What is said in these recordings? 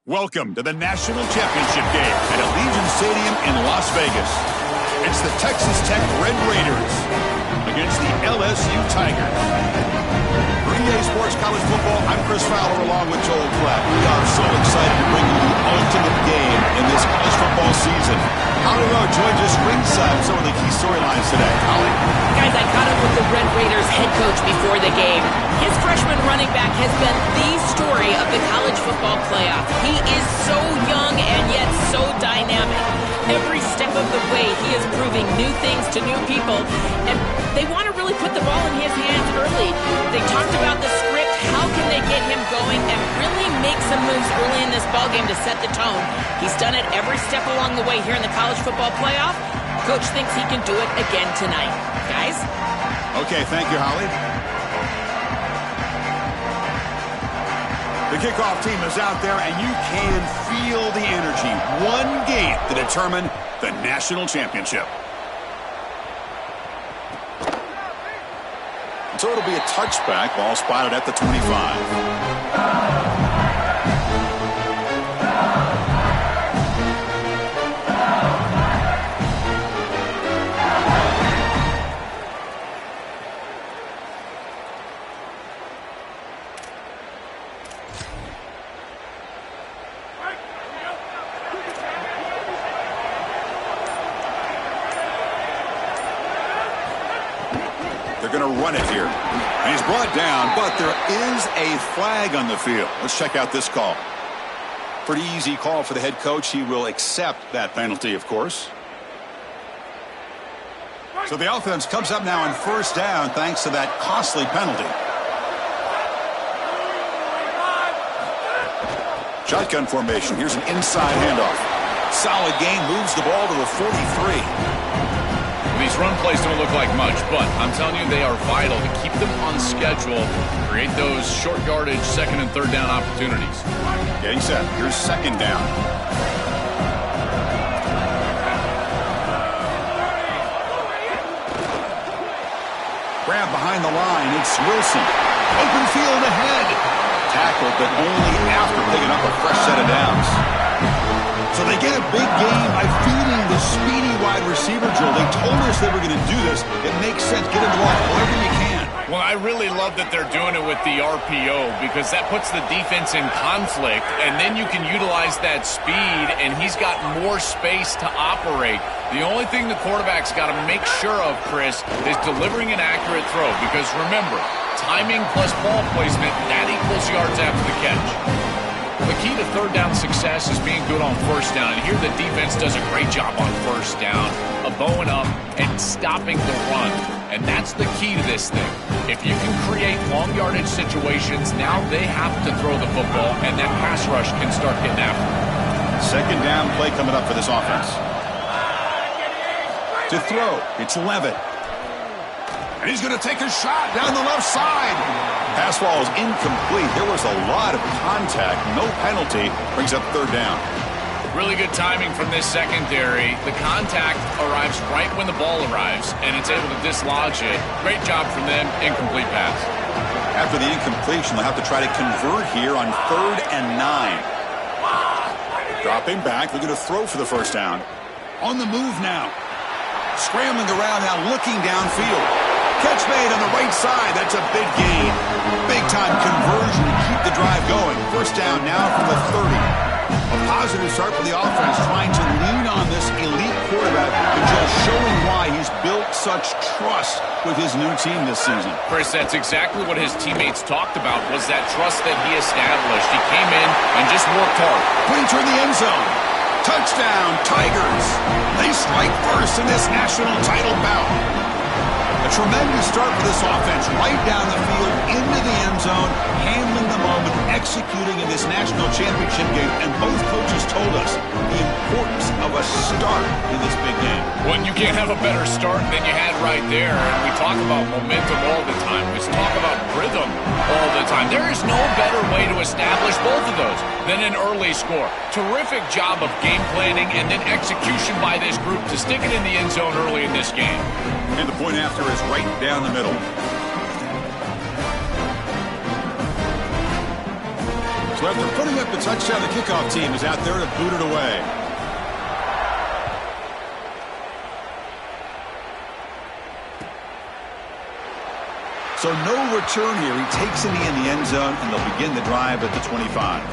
Welcome to the National Championship game at Allegiant Stadium in Las Vegas. It's the Texas Tech Red Raiders against the LSU Tigers. For EA Sports College Football, I'm Chris Fowler along with Joel Platt. We are so excited to bring you the ultimate game in this college football season. Holly Rowe joins us ringside with some of the key storylines today. Holly? Guys, I caught up with the Red Raiders head coach before the game. His freshman running back has been the story of the college football playoff. He is so young and yet so dynamic. Every step of the way, he is proving new things to new people, and they want to really put the ball in his hands early. They talked about the script. How can they get him going and really make some moves early in this ballgame to set the tone? He's done it every step along the way here in the college football playoff. Coach thinks he can do it again tonight. Guys? Okay, thank you, Holly. The kickoff team is out there, and you can feel the energy. One game to determine the national championship. So it'll be a touchback, ball spotted at the 25. They're going to run it here. And he's brought down, but there is a flag on the field. Let's check out this call. Pretty easy call for the head coach. He will accept that penalty, of course. So the offense comes up now on first down thanks to that costly penalty. Shotgun formation. Here's an inside handoff. Solid gain, moves the ball to the 43. These run plays don't look like much, but I'm telling you, they are vital to keep them on schedule, create those short yardage second and third down opportunities. Getting set. Here's second down. Grab behind the line. It's Wilson. Open field ahead. Tackled, but only after picking up a fresh set of downs. So they get a big gain by feeding the speedy wide receiver, Joel. They told us they were going to do this. It makes sense. Get him the ball wherever you can. Well, I really love that they're doing it with the RPO because that puts the defense in conflict, and then you can utilize that speed, and he's got more space to operate. The only thing the quarterback's got to make sure of, Chris, is delivering an accurate throw because, remember, timing plus ball placement, that equals yards after the catch. The key to third down success is being good on first down. And here the defense does a great job on first down of bowing up and stopping the run. And that's the key to this thing. If you can create long yardage situations, now they have to throw the football, and that pass rush can start getting after it. Second down play coming up for this offense. To throw, it's Levitt. And he's going to take a shot down the left side. Pass ball is incomplete. There was a lot of contact. No penalty. Brings up third down. Really good timing from this secondary. The contact arrives right when the ball arrives, and it's able to dislodge it. Great job from them. Incomplete pass. After the incompletion, they'll have to try to convert here on 3rd and 9. Dropping back. They're going to throw for the first down. On the move now. Scrambling around now, looking downfield. Catch made on the right side. That's a big gain. Big-time conversion to keep the drive going. First down now from the 30. A positive start for the offense, trying to lean on this elite quarterback and just showing why he's built such trust with his new team this season. Chris, that's exactly what his teammates talked about, was that trust that he established. He came in and just worked hard. Pointer in the end zone. Touchdown, Tigers. They strike first in this national title bout. A tremendous start for this offense, right down the field, into the end zone, handling the moment, executing in this national championship game. And both coaches told us the importance of a start in this big game. Well, you can't have a better start than you had right there. And we talk about momentum all the time. We talk about rhythm all the time. There is no better way to establish both of those than an early score. Terrific job of game planning and then execution by this group to stick it in the end zone early in this game. And the point after is right down the middle. So after putting up the touchdown, the kickoff team is out there to boot it away. So no return here. He takes it in the end zone, and they'll begin the drive at the 25.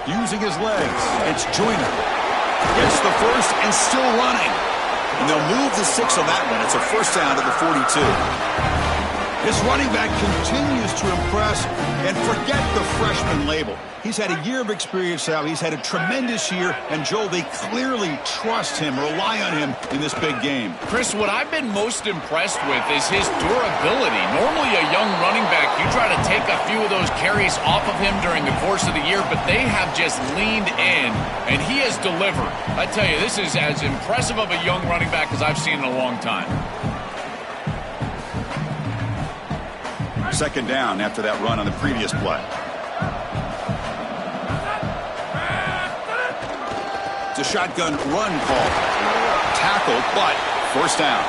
Using his legs, it's Joyner. Gets the first and still running. And they'll move the 6 on that one. It's a first down to the 42. This running back continues to impress, and forget the freshman label. He's had a year of experience now. He's had a tremendous year, and Joel, they clearly trust him, rely on him in this big game. Chris, what I've been most impressed with is his durability. Normally a young running back, you try to take a few of those carries off of him during the course of the year, but they have just leaned in, and he has delivered. I tell you, this is as impressive of a young running back as I've seen in a long time. Second down after that run on the previous play. It's a shotgun run call. Tackle, but first down.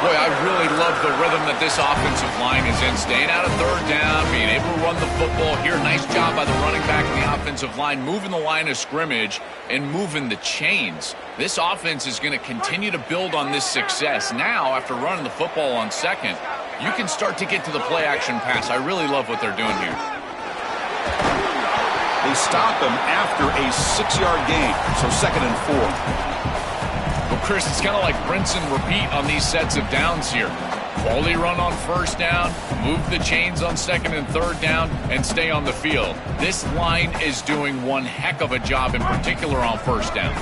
Boy, I really love the rhythm that this offensive line is in. Staying out of third down, being able to run the football here. Nice job by the running back and the offensive line, moving the line of scrimmage and moving the chains. This offense is going to continue to build on this success. Now, after running the football on second, you can start to get to the play-action pass. I really love what they're doing here. They stop him after a 6-yard gain, so second and 4. Well, Chris, it's kind of like rinse and repeat on these sets of downs here. Quality run on first down, move the chains on second and third down, and stay on the field. This line is doing one heck of a job, in particular on first down.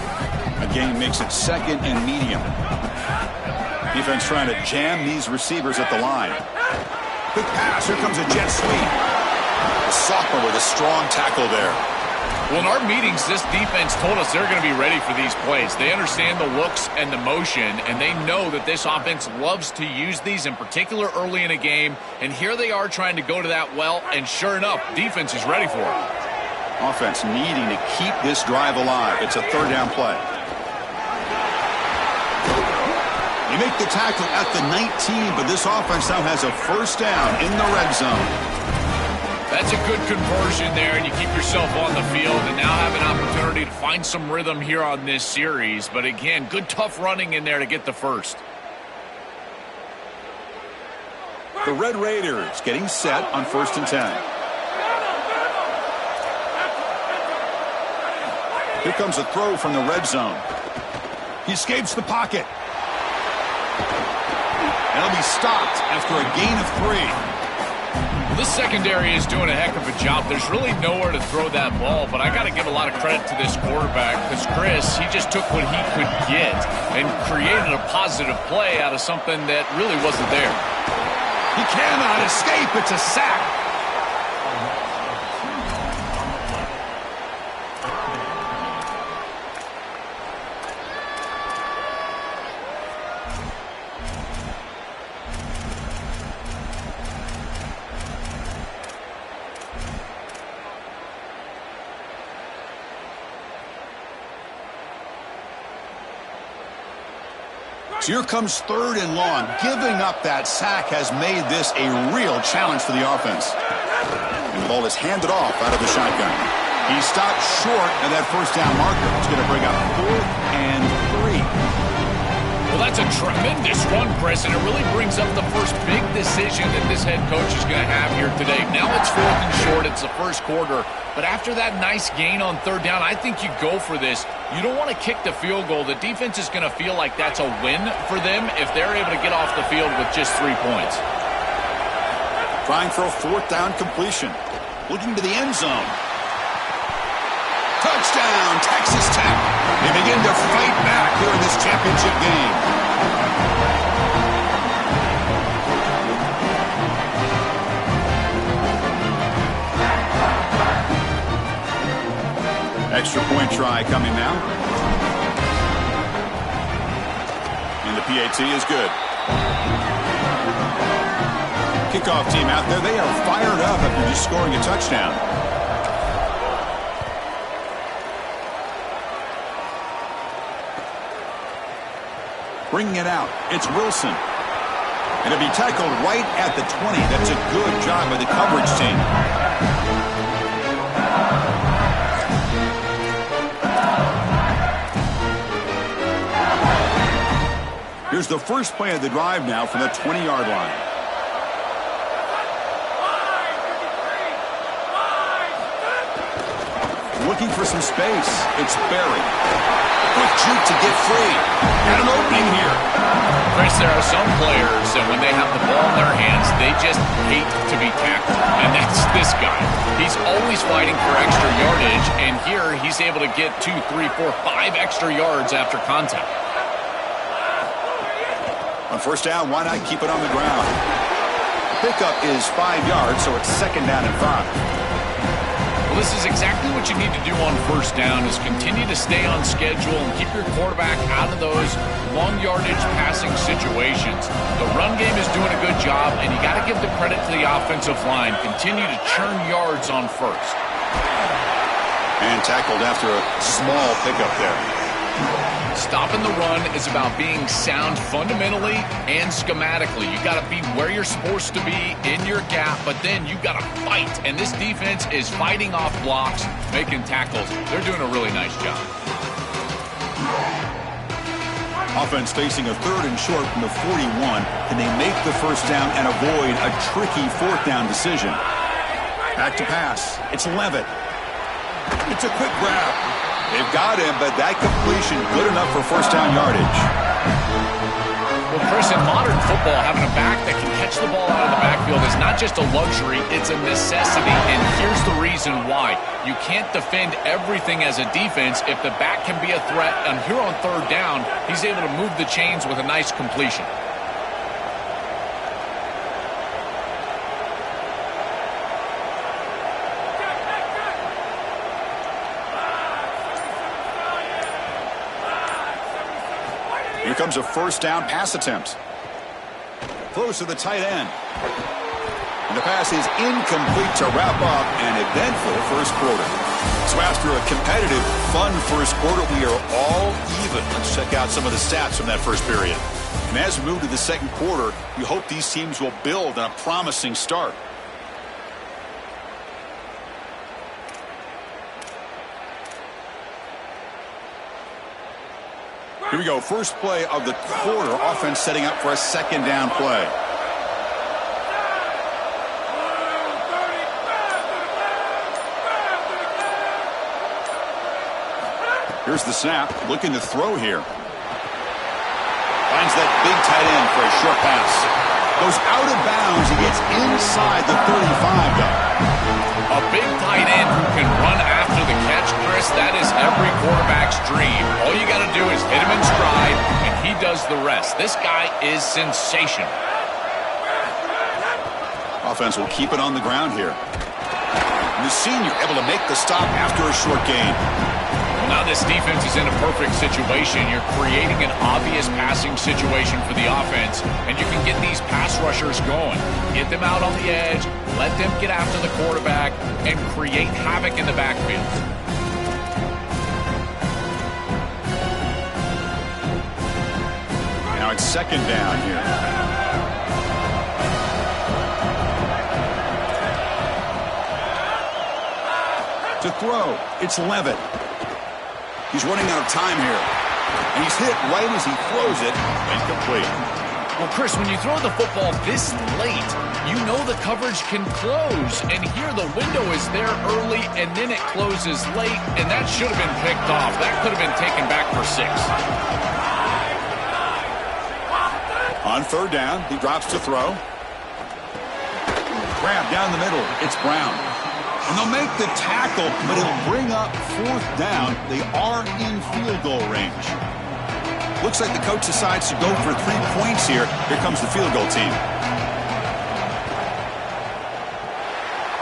Again, makes it second and medium. Defense trying to jam these receivers at the line. Quick pass. Here comes a jet sweep. The sophomore with a strong tackle there. Well, in our meetings, this defense told us they're going to be ready for these plays. They understand the looks and the motion, and they know that this offense loves to use these, in particular early in a game. And here they are trying to go to that well, and sure enough, defense is ready for it. Offense needing to keep this drive alive. It's a third down play. You make the tackle at the 19, but this offense now has a first down in the red zone. That's a good conversion there, and you keep yourself on the field and now have an opportunity to find some rhythm here on this series. But again, good tough running in there to get the first. The Red Raiders getting set on first and 10. Here comes a throw from the red zone. He escapes the pocket. And he'll be stopped after a gain of 3. This secondary is doing a heck of a job. There's really nowhere to throw that ball, but I got to give a lot of credit to this quarterback because Chris, he just took what he could get and created a positive play out of something that really wasn't there. He cannot escape. It's a sack. So here comes third and long. Giving up that sack has made this a real challenge for the offense. And the ball is handed off out of the shotgun. He stopped short of that first down marker. It's going to bring up 4th and 3. Well, that's a tremendous run, Chris, and it really brings up the first big decision that this head coach is going to have here today. Now it's 4th and short. It's the first quarter. But after that nice gain on third down, I think you go for this. You don't want to kick the field goal. The defense is going to feel like that's a win for them if they're able to get off the field with just 3 points. Trying for a 4th down completion. Looking to the end zone. Touchdown, Texas Tech. They begin to fight back here in this championship game. Extra point try coming now. And the PAT is good. Kickoff team out there. They are fired up after just scoring a touchdown. Bringing it out, it's Wilson. And it'll be tackled right at the 20. That's a good job by the coverage team. Here's the first play of the drive now from the 20-yard line. Looking for some space. It's Barry. Quick juke to get free. Got an opening here. Chris, there are some players that when they have the ball in their hands, they just hate to be tackled. And that's this guy. He's always fighting for extra yardage, and here he's able to get 2, 3, 4, 5 extra yards after contact. On first down, why not keep it on the ground? Pickup is 5 yards, so it's second down and 5. Well, this is exactly what you need to do on first down is continue to stay on schedule and keep your quarterback out of those long yardage passing situations. The run game is doing a good job, and you got to give the credit to the offensive line. Continue to churn yards on first. And tackled after a small pickup there. Stopping the run is about being sound fundamentally and schematically. You got to be where you're supposed to be in your gap, but then you got to fight. And this defense is fighting off blocks, making tackles. They're doing a really nice job. Offense facing a third and short from the 41. Can they make the first down and avoid a tricky fourth down decision? Back to pass. It's Levitt. It's a quick grab. They've got him, but that completion good enough for first down yardage. Well, Chris, in modern football, having a back that can catch the ball out of the backfield is not just a luxury, it's a necessity, and here's the reason why. You can't defend everything as a defense if the back can be a threat, and here on third down, he's able to move the chains with a nice completion. Here comes a first down pass attempt. Close to the tight end. And the pass is incomplete to wrap up an eventful first quarter. So after a competitive, fun first quarter, we are all even. Let's check out some of the stats from that first period. And as we move to the second quarter, we hope these teams will build on a promising start. Here we go. First play of the quarter. Offense setting up for a second down play. Here's the snap. Looking to throw here. Finds that big tight end for a short pass. Goes out of bounds. He gets inside the 35, though. A big tight end who can run after the catch, Chris, that is every quarterback's dream. All you got to do is hit him in stride, and he does the rest. This guy is sensational. Offense will keep it on the ground here. And the senior able to make the stop after a short gain. Now this defense is in a perfect situation. You're creating an obvious passing situation for the offense, and you can get these pass rushers going. Get them out on the edge, let them get after the quarterback, and create havoc in the backfield. Now it's second down here. To throw, it's Levitt. He's running out of time here. And he's hit right as he throws it. Incomplete. Well, Chris, when you throw the football this late, you know the coverage can close. And here the window is there early, and then it closes late, and that should have been picked off. That could have been taken back for 6. On third down, he drops to throw. Grab down the middle. It's Brown. And they'll make the tackle, but it'll bring up fourth down. They are in field goal range. Looks like the coach decides to go for 3 points here. Here comes the field goal team.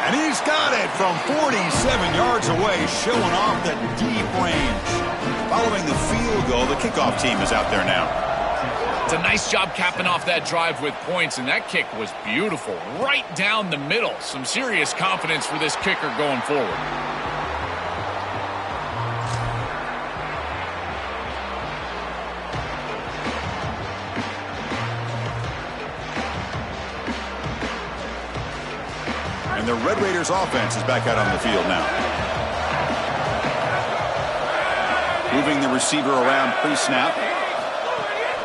And he's got it from 47 yards away, showing off the deep range. Following the field goal, the kickoff team is out there now. It's a nice job capping off that drive with points, and that kick was beautiful. Right down the middle. Some serious confidence for this kicker going forward. And the Red Raiders offense is back out on the field now. Moving the receiver around pre-snap.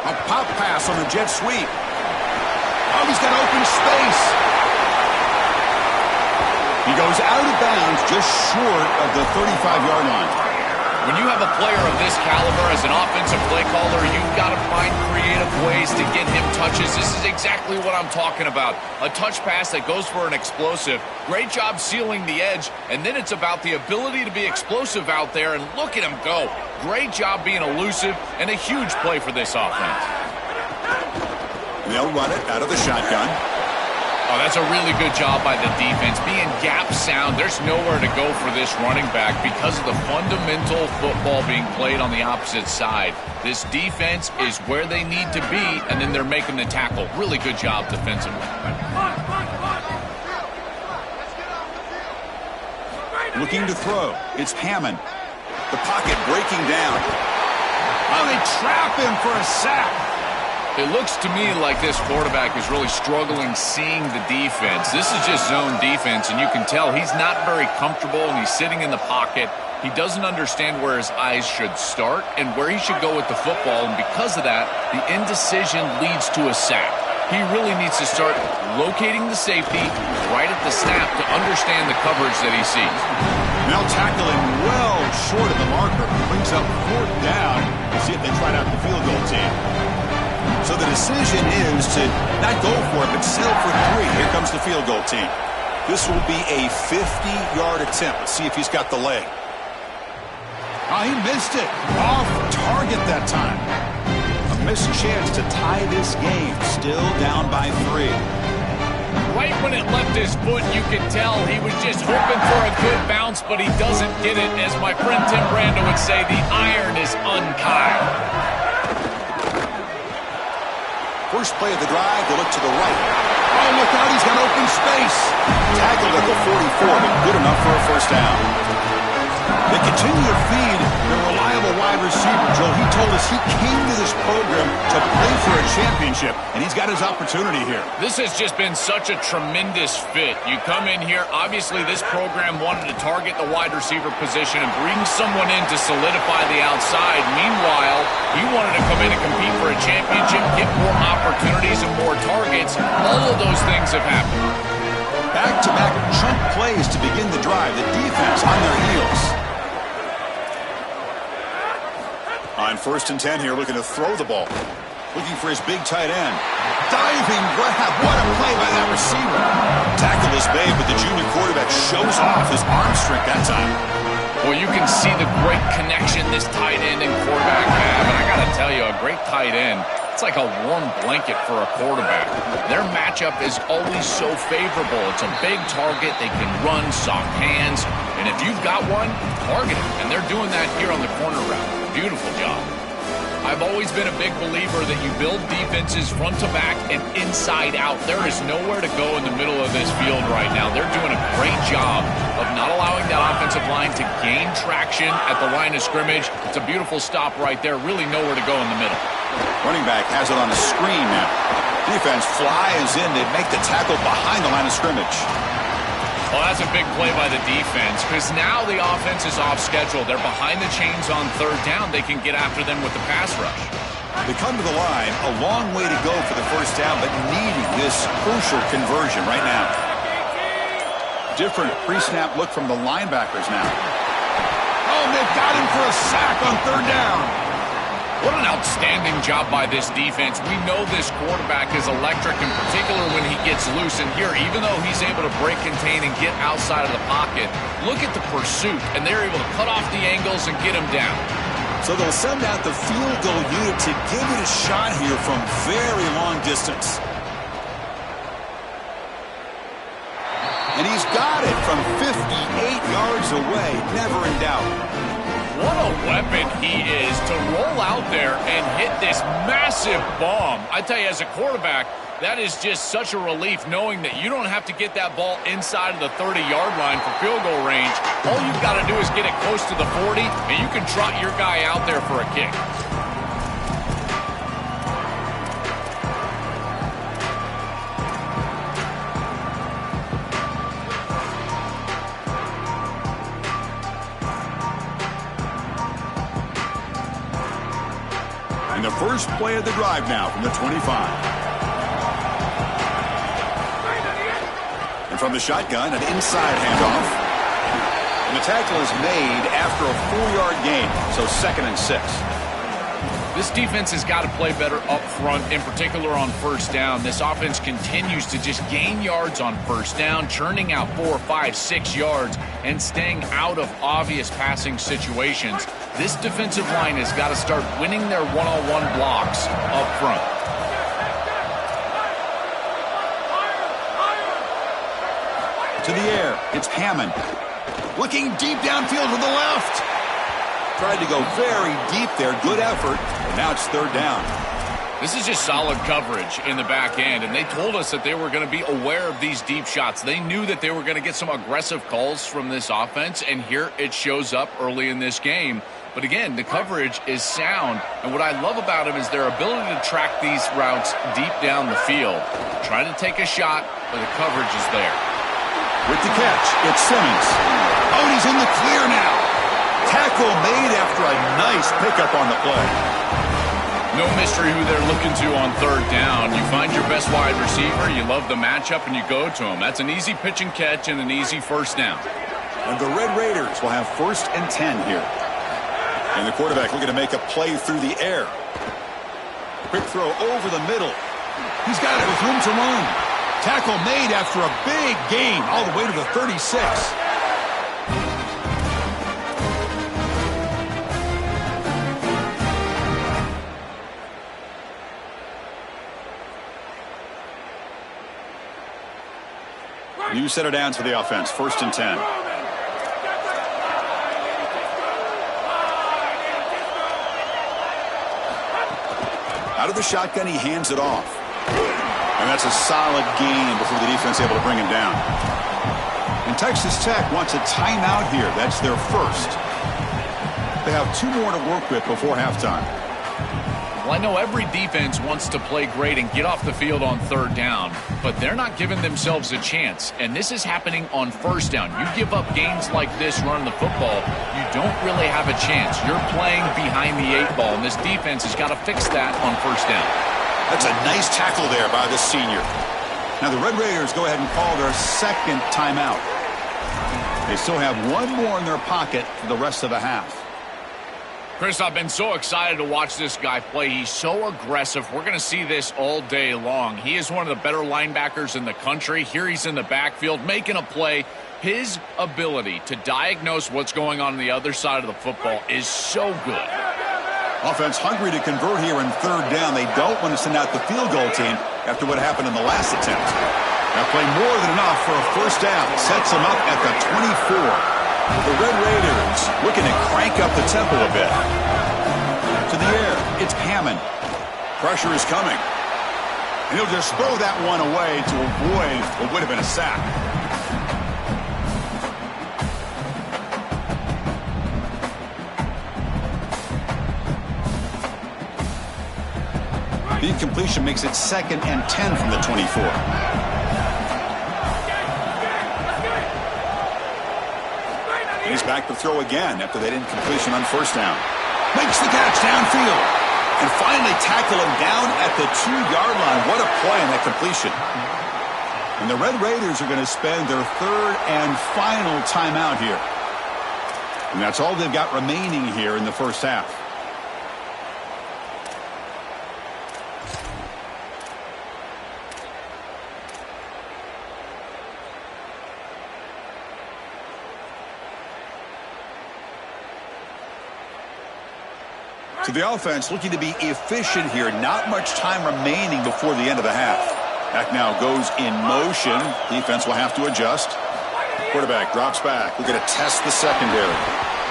A pop pass on the jet sweep. Oh, he's got open space. He goes out of bounds just short of the 35-yard line. When you have a player of this caliber as an offensive play caller, you've got to find creative ways to get him touches. This is exactly what I'm talking about. A touch pass that goes for an explosive. Great job sealing the edge, and then it's about the ability to be explosive out there, and look at him go. Great job being elusive, and a huge play for this offense. They'll run it out of the shotgun. Oh, that's a really good job by the defense. Being gap sound, there's nowhere to go for this running back because of the fundamental football being played on the opposite side. This defense is where they need to be, and then they're making the tackle. Really good job defensively. Looking to throw. It's Hammond. The pocket breaking down. Oh, they trap him for a sack. It looks to me like this quarterback is really struggling seeing the defense. This is just zone defense, and you can tell he's not very comfortable, and he's sitting in the pocket. He doesn't understand where his eyes should start and where he should go with the football, and because of that, the indecision leads to a sack. He really needs to start locating the safety right at the snap to understand the coverage that he sees. They'll tackle him well short of the marker. Brings up 4th down. We'll see if they try out the field goal team. So the decision is to not go for it, but settle for 3. Here comes the field goal team. This will be a 50-yard attempt. Let's see if he's got the leg. Oh, he missed it. Off target that time. A missed chance to tie this game. Still down by 3. Right when it left his foot, you could tell he was just hoping for a good bounce, but he doesn't get it. As my friend Tim Brando would say, the iron is unkiled. First play of the drive, they look to the right. Oh, look out, he's got open space. Tackled at the 44, but good enough for a first down. They continue to feed the reliable wide receiver, Joe. He told us he came to this program to play for a championship, and he's got his opportunity here. This has just been such a tremendous fit. You come in here, obviously this program wanted to target the wide receiver position and bring someone in to solidify the outside. Meanwhile, he wanted to come in and compete for a championship, get more opportunities and more targets. All of those things have happened. Back-to-back chunk plays to begin the drive. The defense on their heels. On 1st and 10 here, looking to throw the ball. Looking for his big tight end. Diving grab. What a play by that receiver. Tackle is made, but the junior quarterback shows off his arm strength that time. Well, you can see the great connection this tight end and quarterback have. And I got to tell you, a great tight end, it's like a warm blanket for a quarterback. Their matchup is always so favorable. It's a big target. They can run, soft hands. And if you've got one, target it. And they're doing that here on the corner route. Beautiful job. I've always been a big believer that you build defenses front to back and inside out. There is nowhere to go in the middle of this field right now. They're doing a great job of not allowing that offensive line to gain traction at the line of scrimmage. It's a beautiful stop right there. Really nowhere to go in the middle. Running back has it on the screen now. Defense flies in. They make the tackle behind the line of scrimmage. Well, that's a big play by the defense because now the offense is off schedule. They're behind the chains on 3rd down. They can get after them with the pass rush. They come to the line, a long way to go for the first down, but needing this crucial conversion right now. Different pre-snap look from the linebackers now. Oh, they've got him for a sack on 3rd down. What an outstanding job by this defense. We know this quarterback is electric, in particular when he gets loose. And here, even though he's able to break, contain, and get outside of the pocket, look at the pursuit. And they're able to cut off the angles and get him down. So they'll send out the field goal unit to give it a shot here from very long distance. And he's got it from 58 yards away. Never in doubt. What a weapon he is to roll out there and hit this massive bomb. I tell you, as a quarterback, that is just such a relief knowing that you don't have to get that ball inside of the 30-yard line for field goal range. All you've got to do is get it close to the 40, and you can trot your guy out there for a kick. first play of the drive now from the 25. And from the shotgun, an inside handoff. And the tackle is made after a 4-yard gain, so 2nd and 6. This defense has got to play better up front, in particular on first down. This offense continues to just gain yards on first down, churning out 4, 5, 6 yards, and staying out of obvious passing situations. This defensive line has got to start winning their one-on-one blocks up front. To the air, it's Hammond. Looking deep downfield to the left. Tried to go very deep there. Good effort. And now it's 3rd down. This is just solid coverage in the back end, and they told us that they were going to be aware of these deep shots. They knew that they were going to get some aggressive calls from this offense, and here it shows up early in this game. But again, the coverage is sound, and what I love about them is their ability to track these routes deep down the field. Trying to take a shot, but the coverage is there. With the catch, it's Simmons. Oh, and he's in the clear now. Tackle made after a nice pickup on the play. No mystery who they're looking to on 3rd down. You find your best wide receiver, you love the matchup, and you go to him. That's an easy pitch and catch and an easy 1st down. And the Red Raiders will have 1st and 10 here. And the quarterback looking to make a play through the air. Quick throw over the middle. He's got it with room to run. Tackle made after a big gain all the way to the 36. New set of downs for the offense. 1st and 10. Out of the shotgun, he hands it off. And that's a solid gain before the defense able to bring him down. And Texas Tech wants a timeout here. That's their first. They have 2 more to work with before halftime. Well, I know every defense wants to play great and get off the field on 3rd down, but they're not giving themselves a chance, and this is happening on 1st down. You give up games like this running the football, you don't really have a chance. You're playing behind the 8 ball, and this defense has got to fix that on 1st down. That's a nice tackle there by the senior. Now the Red Raiders go ahead and call their 2nd timeout. They still have 1 more in their pocket for the rest of the half. Chris, I've been so excited to watch this guy play. He's so aggressive. We're going to see this all day long. He is one of the better linebackers in the country. Here he's in the backfield making a play. His ability to diagnose what's going on the other side of the football is so good. Offense hungry to convert here in 3rd down. They don't want to send out the field goal team after what happened in the last attempt. Now play more than enough for a 1st down. Sets them up at the 24. The Red Raiders looking to crank up the tempo a bit. To the air, it's Hammond. Pressure is coming. And he'll just throw that one away to avoid what would have been a sack. The incompletion makes it 2nd and 10 from the 24. He's back to throw again after that incompletion on 1st down. Makes the catch downfield. And finally tackle him down at the 2-yard line. What a play on that completion. And the Red Raiders are going to spend their 3rd and final timeout here. And that's all they've got remaining here in the first half. So the offense looking to be efficient here. Not much time remaining before the end of the half. Back now goes in motion. Defense will have to adjust. Quarterback drops back. We're going to test the secondary.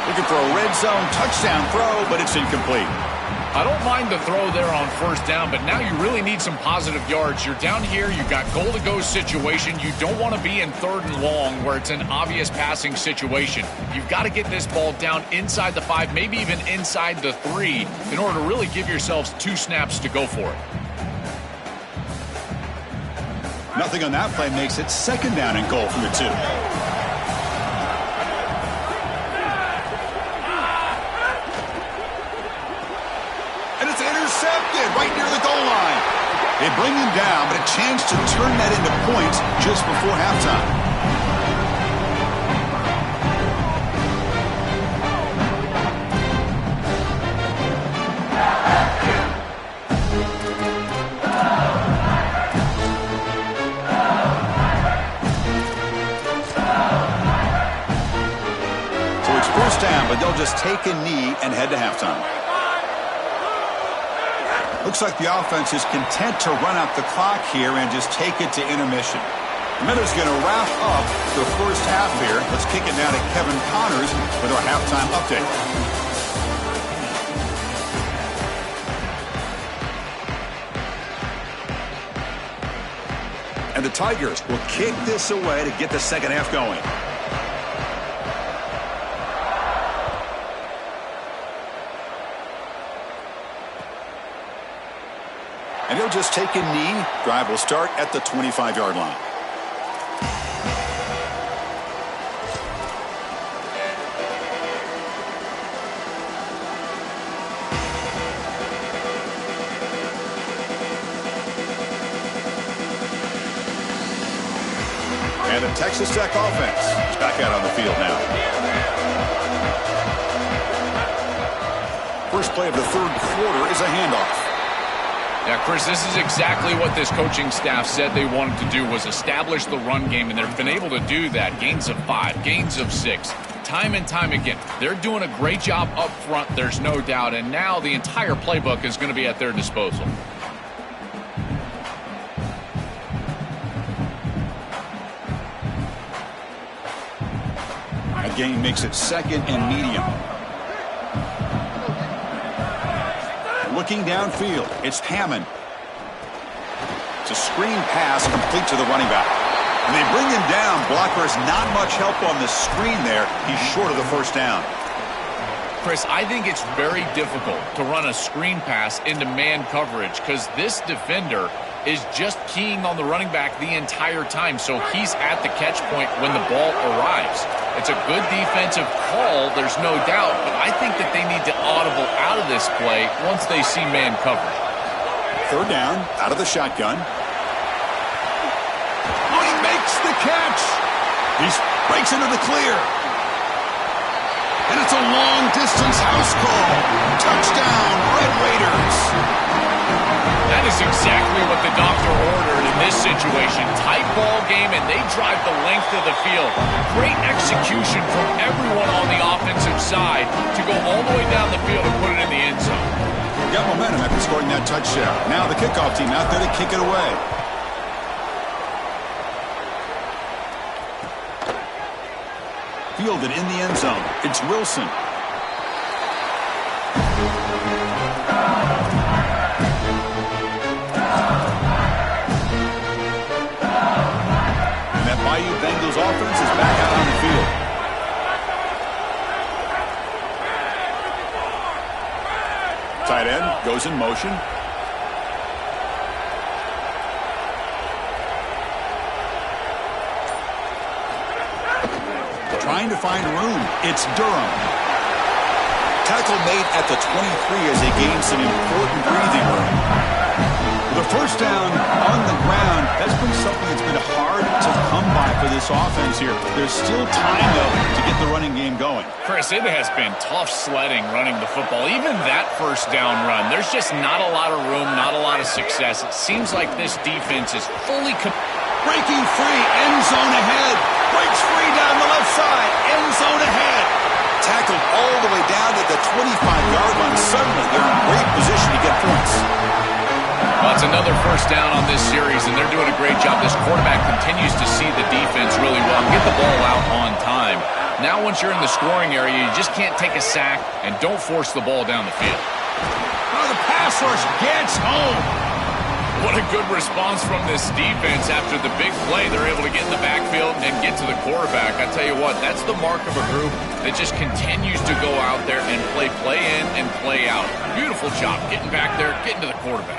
Looking for a red zone touchdown throw, but it's incomplete. I don't mind the throw there on 1st down, but now you really need some positive yards. You're down here, you've got goal-to-go situation. You don't want to be in 3rd and long where it's an obvious passing situation. You've got to get this ball down inside the 5, maybe even inside the 3, in order to really give yourselves 2 snaps to go for it. Nothing on that play makes it 2nd down and goal from the 2. And it's intercepted. They bring him down, but a chance to turn that into points just before halftime. Down, but they'll just take a knee and head to halftime. Looks like the offense is content to run out the clock here and just take it to intermission. The Miller's going to wrap up the first half here. Let's kick it now to Kevin Connors with our halftime update. And the Tigers will kick this away to get the second half going. And he'll just take a knee. Drive will start at the 25-yard line. And the Texas Tech offense is back out on the field now. First play of the third quarter is a handoff. Yeah, Chris, this is exactly what this coaching staff said they wanted to do, was establish the run game, and they've been able to do that. Gains of 5, gains of 6, time and time again. They're doing a great job up front, there's no doubt, and now the entire playbook is going to be at their disposal. That gain makes it second and medium. Looking downfield, it's Hammond. It's a screen pass complete to the running back. And they bring him down. Blockers not much help on the screen there. He's short of the first down. Chris, I think it's very difficult to run a screen pass into man coverage because this defender is just keying on the running back the entire time, so he's at the catch point when the ball arrives. It's a good defensive call, there's no doubt, but I think that they need to audible out of this play once they see man coverage. Third down, out of the shotgun. Oh, he makes the catch! He breaks into the clear. And it's a long-distance house call. Touchdown, Red Raiders. That is exactly what the doctor ordered in this situation. Tight ball game, and they drive the length of the field. Great execution from everyone on the offensive side to go all the way down the field and put it in the end zone. Got momentum after scoring that touchdown. Now the kickoff team out there to kick it away. Fielded in the end zone. It's Wilson. And that Bayou Bengals offense is back out on the field. Tight end goes in motion. Trying to find room. It's Durham. Tackle made at the 23 as they gain some important breathing room. The first down on the ground, that's been something that's been hard to come by for this offense here. There's still time, though, to get the running game going. Chris, it has been tough sledding running the football. Even that first down run, there's just not a lot of room, not a lot of success. It seems like this defense is fully breaking free, end zone ahead. Breaks free down the left side, end zone ahead. Tackled all the way down to the 25-yard line. Suddenly, they're in great position to get points. Well, it's another first down on this series, and they're doing a great job. This quarterback continues to see the defense really well and get the ball out on time. Now, once you're in the scoring area, you just can't take a sack and don't force the ball down the field. Oh, the pass rush gets home. What a good response from this defense after the big play. They're able to get in the backfield and get to the quarterback. I tell you what, that's the mark of a group that just continues to go out there and play in and play out. Beautiful job getting back there, getting to the quarterback.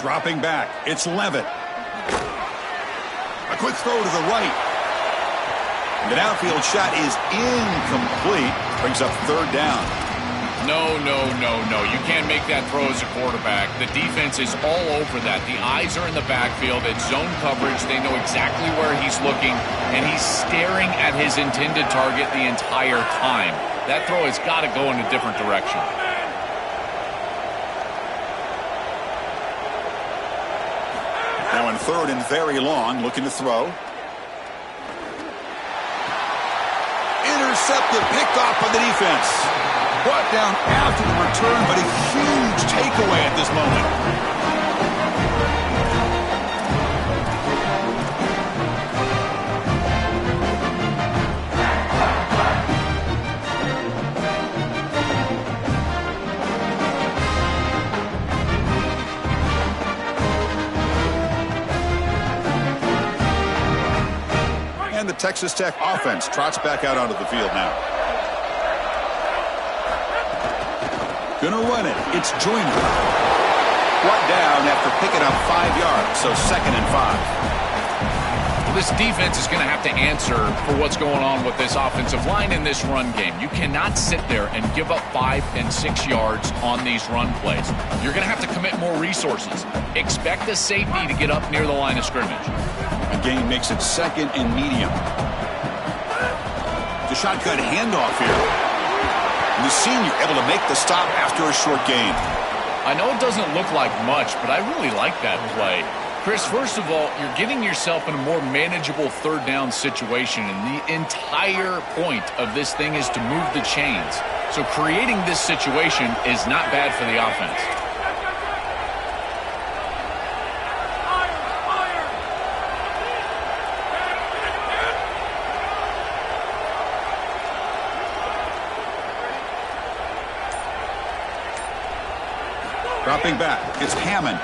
Dropping back, it's Levitt. A quick throw to the right. The downfield shot is incomplete. Brings up third down. No. You can't make that throw as a quarterback. The defense is all over that. The eyes are in the backfield. It's zone coverage. They know exactly where he's looking, and he's staring at his intended target the entire time. That throw has got to go in a different direction. Now in third and very long, looking to throw. Intercepted, picked off by the defense. Brought down after the return, but a huge takeaway at this moment. And the Texas Tech offense trots back out onto the field now. Gonna run it. It's Joyner. Brought down after picking up 5 yards, so 2nd and 5. Well, this defense is going to have to answer for what's going on with this offensive line in this run game. You cannot sit there and give up 5 and 6 yards on these run plays. You're going to have to commit more resources. Expect the safety to get up near the line of scrimmage. The game makes it 2nd and medium. The shotgun handoff here. And the senior able to make the stop after a short gain. I know it doesn't look like much, but I really like that play. Chris, first of all, you're getting yourself in a more manageable third down situation, and the entire point of this thing is to move the chains. So creating this situation is not bad for the offense. Dropping back, it's Hammond.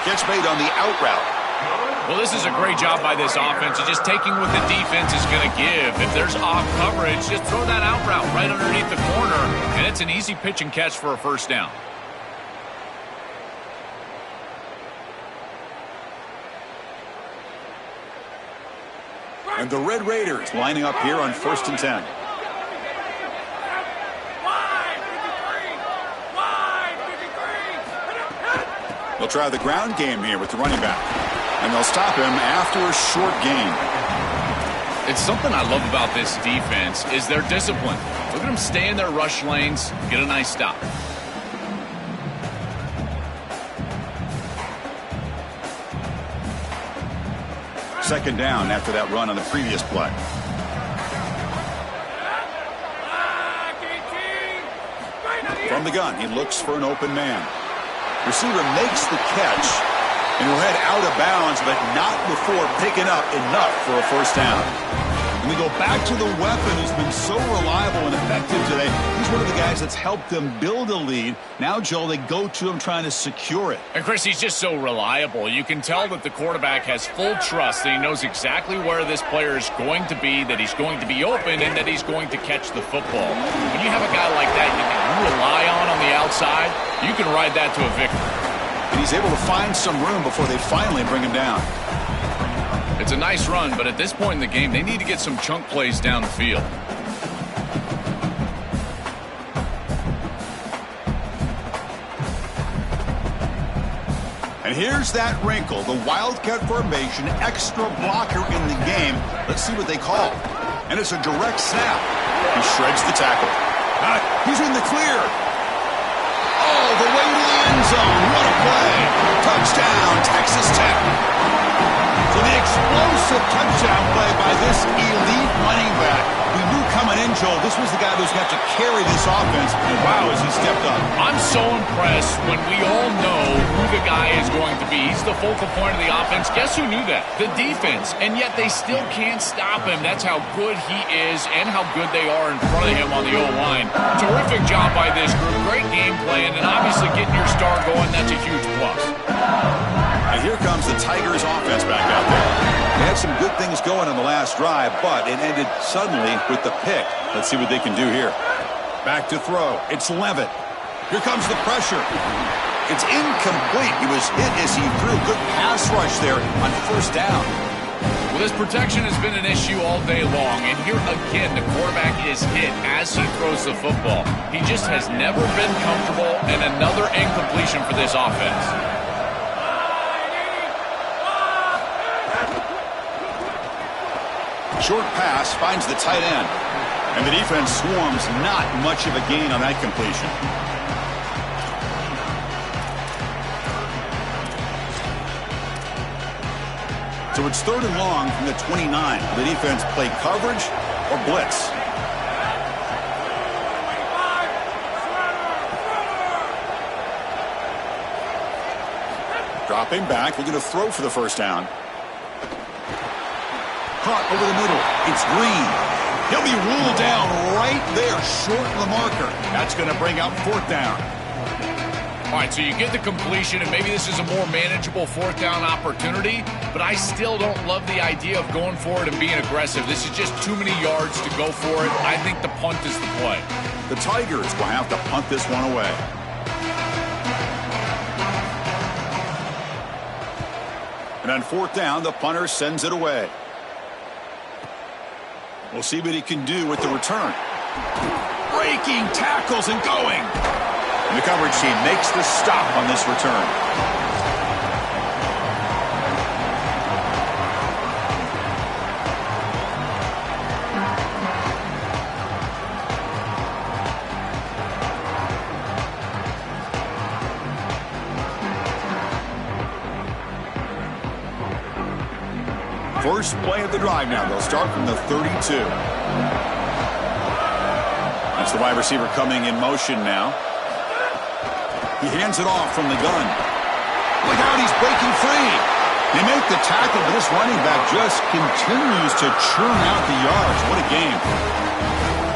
Gets made on the out route. Well, this is a great job by this offense. You're just taking what the defense is going to give. If there's off coverage, just throw that out route right underneath the corner, and it's an easy pitch and catch for a first down. And the Red Raiders lining up here on 1st and 10. They'll try the ground game here with the running back. And they'll stop him after a short gain. It's something I love about this defense is their discipline. Look at them stay in their rush lanes, get a nice stop. Second down after that run on the previous play. From the gun, he looks for an open man. Receiver makes the catch and will head out of bounds, but not before picking up enough for a first down. And we go back to the weapon who's been so reliable and effective today. He's one of the guys that's helped them build a lead. Now, Joel, they go to him trying to secure it. And, Chris, he's just so reliable. You can tell that the quarterback has full trust that he knows exactly where this player is going to be, that he's going to be open, and that he's going to catch the football. When you have a guy like that you rely on the outside, you can ride that to a victory. And he's able to find some room before they finally bring him down. It's a nice run, but at this point in the game, they need to get some chunk plays down the field. And here's that wrinkle, the Wildcat formation, extra blocker in the game. Let's see what they call. And it's a direct snap. He shreds the tackle. He's in the clear. Oh, the way to the end zone. What a play. Touchdown, Texas Tech. So the explosive touchdown play by this elite running back. We knew coming in, Joel, this was the guy who's got to carry this offense. And wow, as he stepped up. I'm so impressed when we all know who the guy is going to be. He's the focal point of the offense. Guess who knew that? The defense. And yet they still can't stop him. That's how good he is and how good they are in front of him on the O-line. Terrific job by this group. Great game plan. And obviously getting your star going, that's a huge plus. And here comes the Tigers offense back out there. They had some good things going on the last drive, but it ended suddenly with the pick. Let's see what they can do here. Back to throw. It's Levitt. Here comes the pressure. It's incomplete. He was hit as he threw. Good pass rush there on first down. Well, this protection has been an issue all day long, and here again, the quarterback is hit as he throws the football. He just has never been comfortable, and another incompletion for this offense. Short pass finds the tight end, and the defense swarms. Not much of a gain on that completion. So it's 3rd and long from the 29. The defense play coverage or blitz. Dropping back, looking to throw for the first down. Caught over the middle. It's Green. He'll be ruled down right there, short of the marker. That's going to bring up 4th down. All right, so you get the completion, and maybe this is a more manageable 4th down opportunity, but I still don't love the idea of going for it and being aggressive. This is just too many yards to go for it. I think the punt is the play. The Tigers will have to punt this one away. And on 4th down, the punter sends it away. We'll see what he can do with the return. Breaking tackles and going. And the coverage team makes the stop on this return. First play of the drive now. They'll start from the 32. That's the wide receiver coming in motion now. He hands it off from the gun. Look out, he's breaking free. They make the tackle, but this running back just continues to churn out the yards. What a game.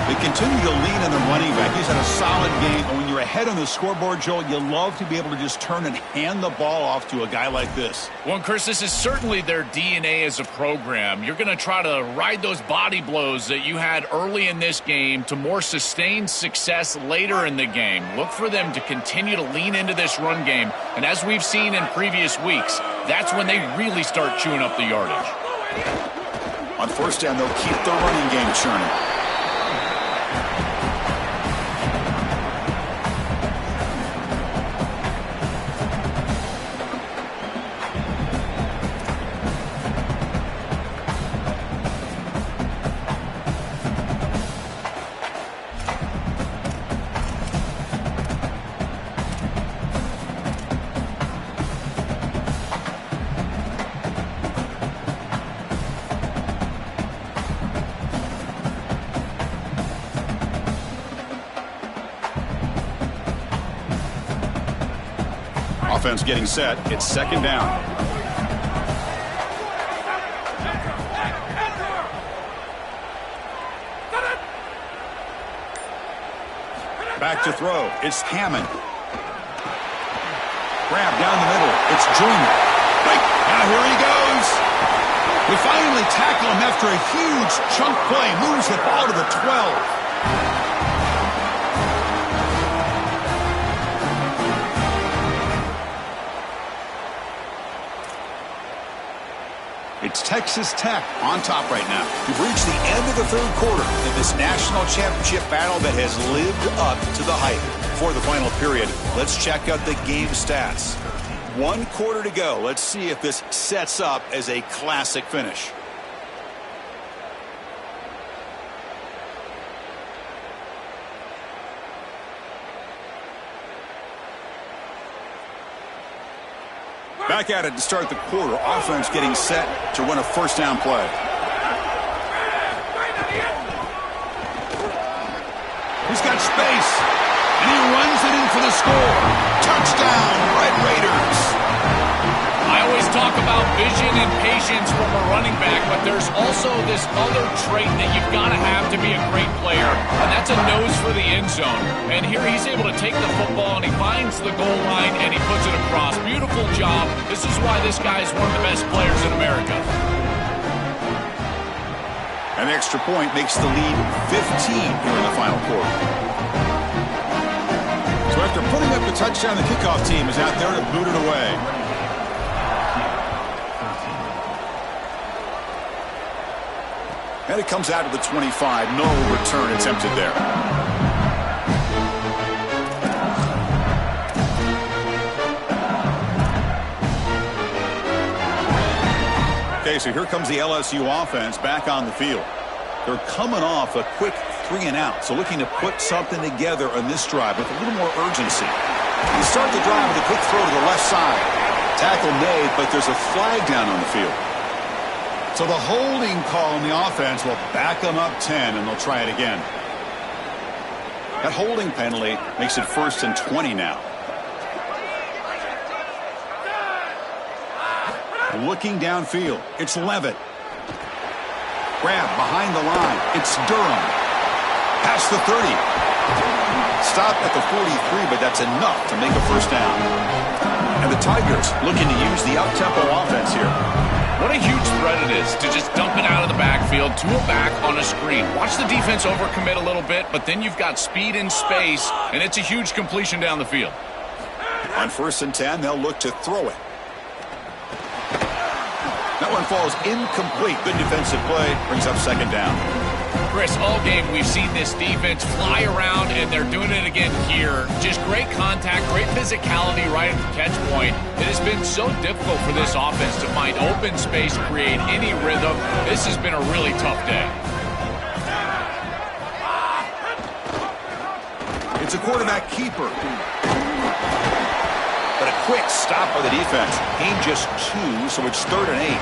They continue to lean on the running back. He's had a solid game. And when you're ahead on the scoreboard, Joel, you love to be able to just turn and hand the ball off to a guy like this. Well, and Chris, this is certainly their DNA as a program. You're going to try to ride those body blows that you had early in this game to more sustained success later in the game. Look for them to continue to lean into this run game. And as we've seen in previous weeks, that's when they really start chewing up the yardage. On 1st down, they'll keep the running game churning. Offense getting set. It's 2nd down. Back to throw. It's Hammond. Grab down the middle. It's Junior. Wait, now here he goes. We finally tackle him after a huge chunk play. Moves the ball to the 12. It's Texas Tech on top right now. We've reached the end of the 3rd quarter in this national championship battle that has lived up to the hype. For the final period, let's check out the game stats. 1 quarter to go. Let's see if this sets up as a classic finish. Back at it to start the quarter. Offense getting set to run a 1st down play. He's got space, and he runs it in for the score. Touchdown, Red Raiders. I always talk about vision and patience from a running back, but there's also this other trait that you've got to have to be a great player, and that's a nose for the end zone. And here he's able to take the football, and he finds the goal line, and he puts it across. Beautiful job. This is why this guy is one of the best players in America. An extra point makes the lead 15 here in the final quarter. So after putting up the touchdown, the kickoff team is out there to boot it away. And it comes out to the 25. No return attempted there. Okay, so here comes the LSU offense back on the field. They're coming off a quick 3-and-out, so looking to put something together on this drive with a little more urgency. You start the drive with a quick throw to the left side. Tackle made, but there's a flag down on the field. So the holding call on the offense will back them up 10, and they'll try it again. That holding penalty makes it 1st and 20 now. Looking downfield, it's Levitt. Grab behind the line, it's Durham. Past the 30. Stop at the 43, but that's enough to make a first down. And the Tigers looking to use the up-tempo offense here. What a huge threat it is to just dump it out of the backfield to a back on a screen. Watch the defense overcommit a little bit, but then you've got speed and space, and it's a huge completion down the field. On 1st and 10, they'll look to throw it. That one falls incomplete. Good defensive play. Brings up 2nd down. Chris, all game we've seen this defense fly around, and they're doing it again here. Just great contact, great physicality right at the catch point. It has been so difficult for this offense to find open space, create any rhythm. This has been a really tough day. It's a quarterback keeper. But a quick stop by the defense. Gain just 2, so it's 3rd and 8.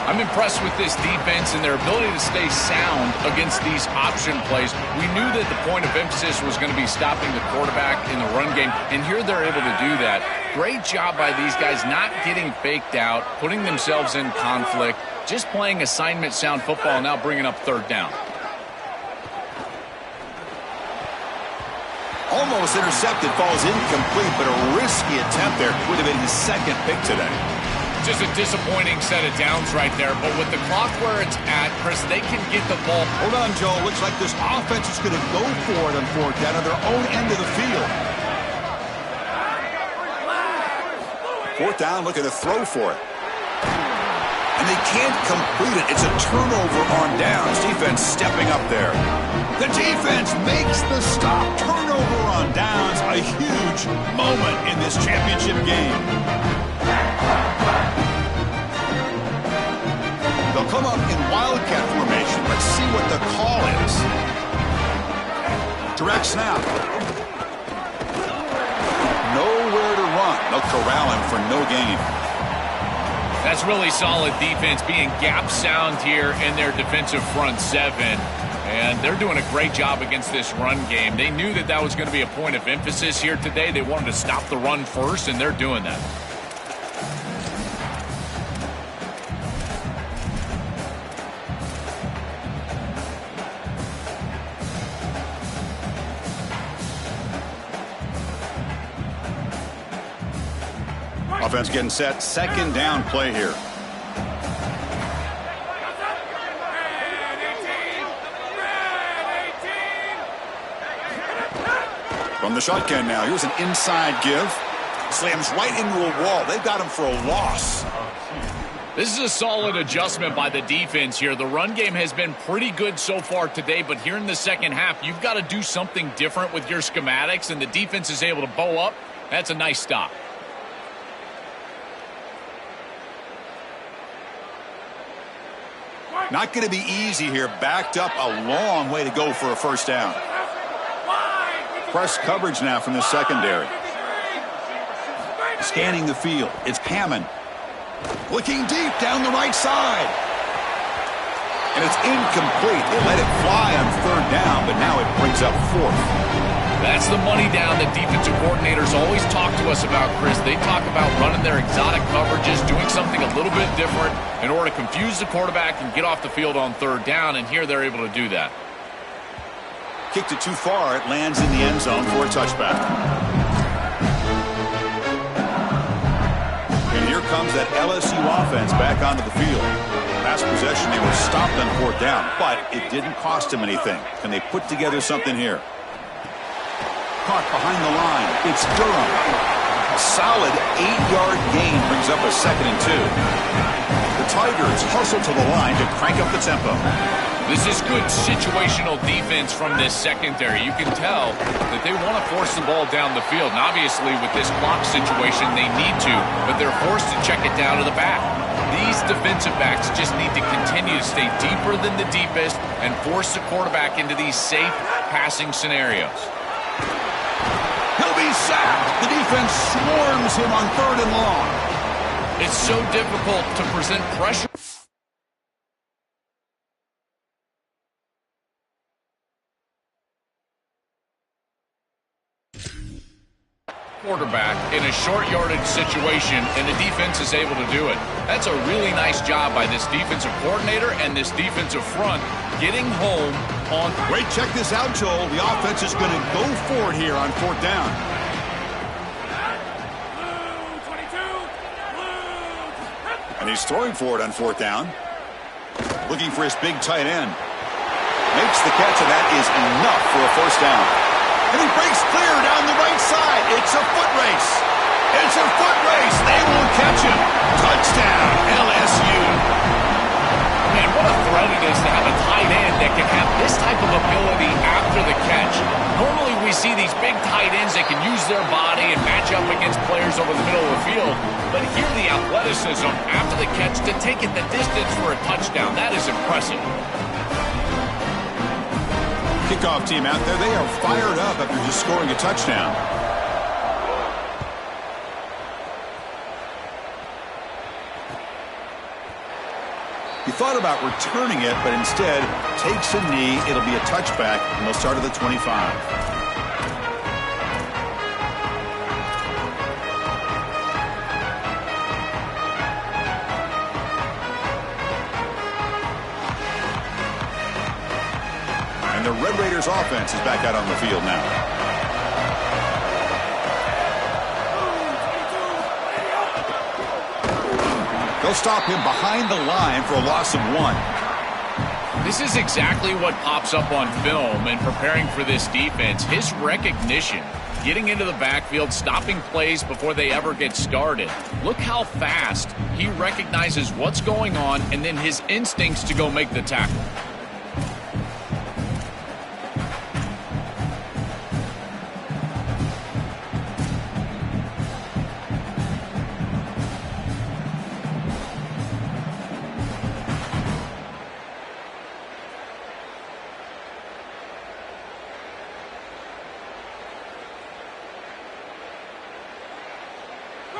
I'm impressed with this defense and their ability to stay sound against these option plays. We knew that the point of emphasis was going to be stopping the quarterback in the run game, and here they're able to do that. Great job by these guys not getting faked out, putting themselves in conflict, just playing assignment sound football, now bringing up 3rd down. Almost intercepted, falls incomplete, but a risky attempt there. Would have been his 2nd pick today. Just a disappointing set of downs right there, but with the clock where it's at, Chris, they can get the ball. Hold on, Joe. Looks like this offense is going to go for it on 4th down on their own end of the field. 4th down, looking to throw for it. And they can't complete it. It's a turnover on downs. Defense stepping up there. The defense makes the stop. Turnover on downs. A huge moment in this championship game. They'll come up in wildcat formation. Let's see what the call is. Direct snap. Nowhere to run. They'll corral him for no gain. That's really solid defense, being gap sound here in their defensive front 7. And they're doing a great job against this run game. They knew that that was going to be a point of emphasis here today. They wanted to stop the run first, and they're doing that. Offense getting set. 2nd down play here. From the shotgun now. Here's an inside give. Slams right into a wall. They've got him for a loss. This is a solid adjustment by the defense here. The run game has been pretty good so far today, but here in the 2nd half, you've got to do something different with your schematics, and the defense is able to bow up. That's a nice stop. Not going to be easy here. Backed up a long way to go for a 1st down. Press coverage now from the secondary. Scanning the field. It's Hammond. Looking deep down the right side. And it's incomplete. They let it fly on 3rd down, but now it brings up 4th. That's the money down that defensive coordinators always talk to us about, Chris. They talk about running their exotic coverages, doing something a little bit different in order to confuse the quarterback and get off the field on 3rd down, and here they're able to do that. Kicked it too far. It lands in the end zone for a touchback. And here comes that LSU offense back onto the field. Last possession, they were stopped on 4th down, but it didn't cost them anything. Can they put together something here? Caught behind the line. It's Durham. A solid 8-yard gain brings up a 2nd and 2. The Tigers hustle to the line to crank up the tempo. This is good situational defense from this secondary. You can tell that they want to force the ball down the field. And obviously, with this clock situation, they need to, but they're forced to check it down to the back. These defensive backs just need to continue to stay deeper than the deepest and force the quarterback into these safe passing scenarios. He'll be sacked. The defense swarms him on 3rd and long. It's so difficult to present pressure. Quarterback in a short yardage situation, and the defense is able to do it. That's a really nice job by this defensive coordinator and this defensive front getting home on. Wait, check this out, Joel. The offense is going to go for it here on 4th down. And he's throwing for it on 4th down. Looking for his big tight end. Makes the catch, and that is enough for a 1st down. And he breaks clear down the right side. It's a foot race. It's a foot race. They won't catch him. Touchdown, LSU. Man, what a threat it is to have a tight end that can have this type of ability after the catch. Normally we see these big tight ends that can use their body and match up against players over the middle of the field. But here the athleticism after the catch to take it the distance for a touchdown. That is impressive. Kickoff team out there, they are fired up after just scoring a touchdown. He thought about returning it, but instead takes a knee. It'll be a touchback, and they'll start at the 25. The Red Raiders offense is back out on the field now. They'll stop him behind the line for a loss of 1. This is exactly what pops up on film and preparing for this defense. His recognition, getting into the backfield, stopping plays before they ever get started. Look how fast he recognizes what's going on and then his instincts to go make the tackle.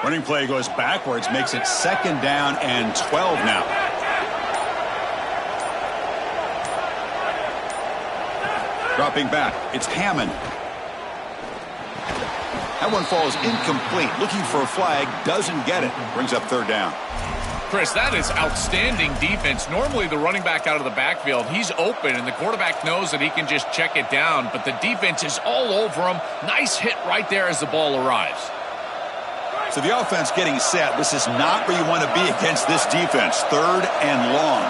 Running play goes backwards, makes it 2nd down and 12 now. Dropping back, it's Hammond. That one falls incomplete. Looking for a flag, doesn't get it. Brings up 3rd down. Chris, that is outstanding defense. Normally the running back out of the backfield, he's open, and the quarterback knows that he can just check it down, but the defense is all over him. Nice hit right there as the ball arrives. So the offense getting set. This is not where you want to be against this defense. 3rd and long.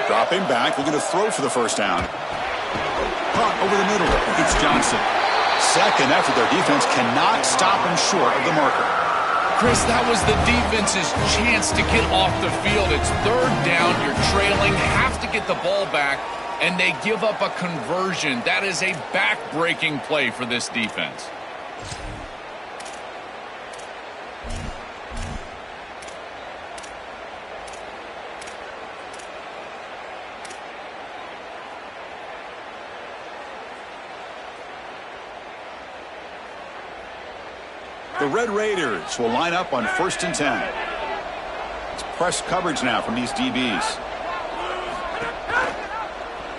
Dropping back, looking to throw for the 1st down. Caught over the middle. It's Johnson. 2nd effort. Their defense cannot stop him short of the marker. Chris, that was the defense's chance to get off the field. It's 3rd down. You're trailing. Have to get the ball back, and they give up a conversion. That is a back-breaking play for this defense. The Red Raiders will line up on 1st and 10. It's press coverage now from these DBs.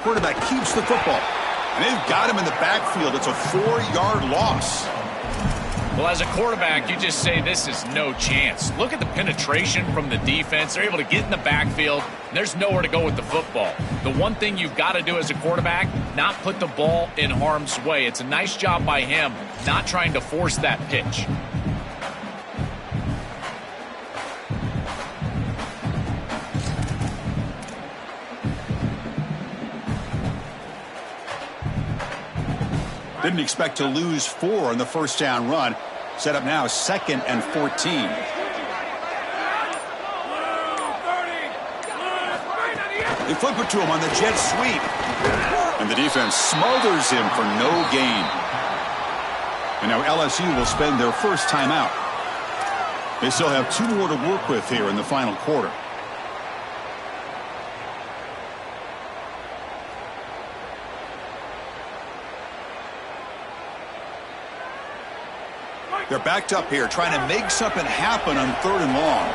Quarterback keeps the football. And they've got him in the backfield. It's a 4-yard loss. Well, as a quarterback, you just say this is no chance. Look at the penetration from the defense. They're able to get in the backfield. And there's nowhere to go with the football. The one thing you've got to do as a quarterback, not put the ball in harm's way. It's a nice job by him, not trying to force that pitch. Didn't expect to lose 4 on the 1st down run. Set up now 2nd and 14. They flip it to him on the jet sweep. And the defense smothers him for no gain. And now LSU will spend their first timeout. They still have 2 more to work with here in the final quarter. They're backed up here, trying to make something happen on 3rd and long.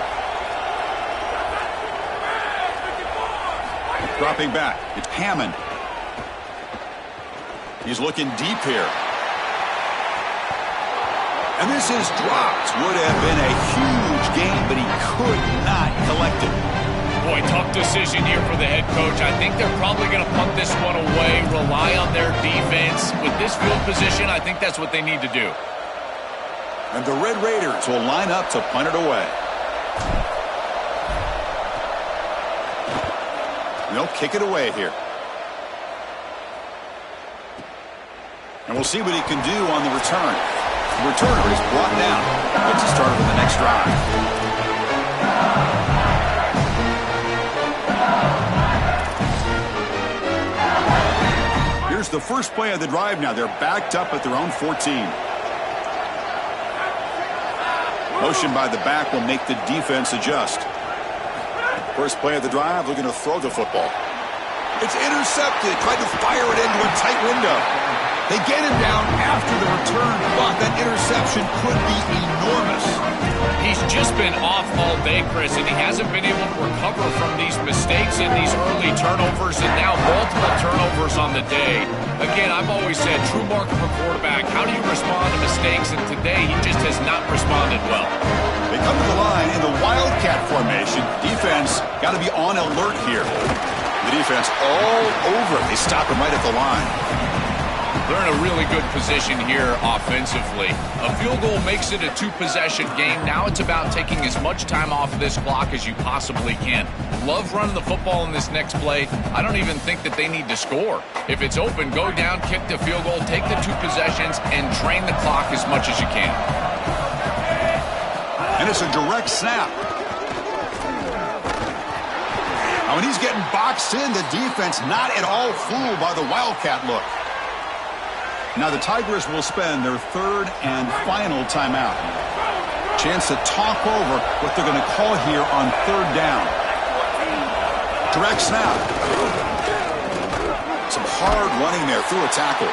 Dropping back, it's Hammond. He's looking deep here. And this is dropped. Would have been a huge gain, but he could not collect it. Boy, tough decision here for the head coach. I think they're probably going to punt this one away, rely on their defense. With this field position, I think that's what they need to do. And the Red Raiders will line up to punt it away. And they'll kick it away here. And we'll see what he can do on the return. The returner is brought down. Gets us started for the next drive. Here's the first play of the drive now. They're backed up at their own 14. Motion by the back will make the defense adjust. First play of the drive, looking to throw the football. It's intercepted. Tried to fire it into a tight window. They get him down after the return, but that interception could be enormous. He's just been off all day, Chris, and he hasn't been able to recover from these mistakes and these early turnovers, and now multiple turnovers on the day. Again, I've always said, true mark of a quarterback, how do you respond to mistakes? And today, he just has not responded well. They come to the line in the Wildcat formation. Defense got to be on alert here. The defense all over it. They stop him right at the line. They're in a really good position here offensively. A field goal makes it a 2-possession game. Now it's about taking as much time off of this clock as you possibly can. Love running the football in this next play. I don't even think that they need to score. If it's open, go down, kick the field goal, take the 2 possessions, and drain the clock as much as you can. And it's a direct snap. Now, when he's getting boxed in, the defense not at all fooled by the Wildcat look. Now the Tigers will spend their 3rd and final timeout. Chance to talk over what they're going to call here on 3rd down. Direct snap. Some hard running there through a tackle.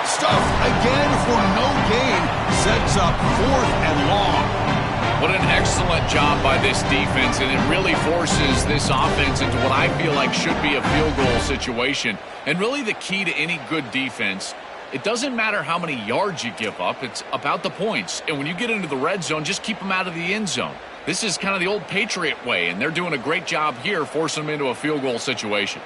Stuff again for no gain. Sets up 4th and long. What an excellent job by this defense, and it really forces this offense into what I feel like should be a field goal situation. And really the key to any good defense, it doesn't matter how many yards you give up. It's about the points. And when you get into the red zone, just keep them out of the end zone. This is kind of the old Patriot way, and they're doing a great job here forcing them into a field goal situation.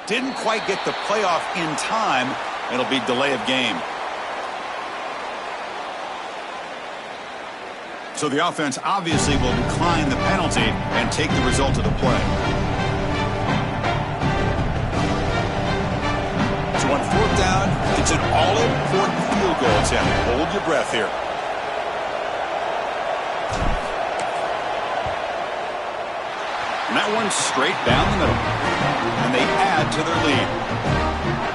Didn't quite get the playoff in time. It'll be delay of game. So the offense obviously will decline the penalty and take the result of the play. So on 4th down, it's an all-important field goal attempt. Hold your breath here. And that one's straight down the middle. And they add to their lead.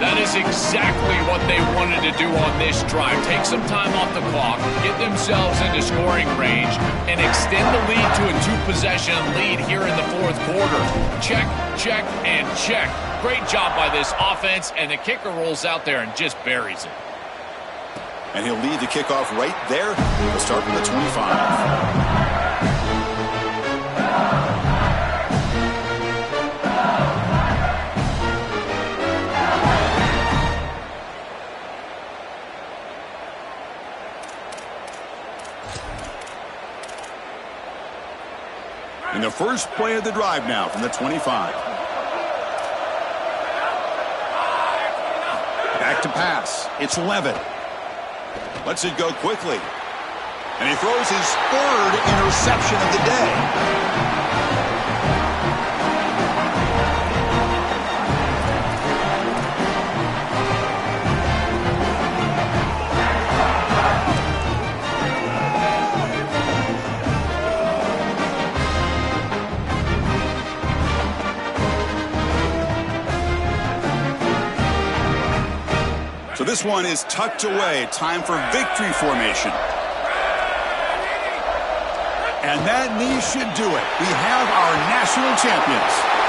That is exactly what they wanted to do on this drive. Take some time off the clock, get themselves into scoring range, and extend the lead to a 2-possession lead here in the 4th quarter. Check, check, and check. Great job by this offense, and the kicker rolls out there and just buries it. And he'll lead the kickoff right there. He'll start from the 25. In the first play of the drive now from the 25. Back to pass. It's Levitt. Lets it go quickly. And he throws his 3rd interception of the day. So this one is tucked away. Time for victory formation. And that knee should do it. We have our national champions.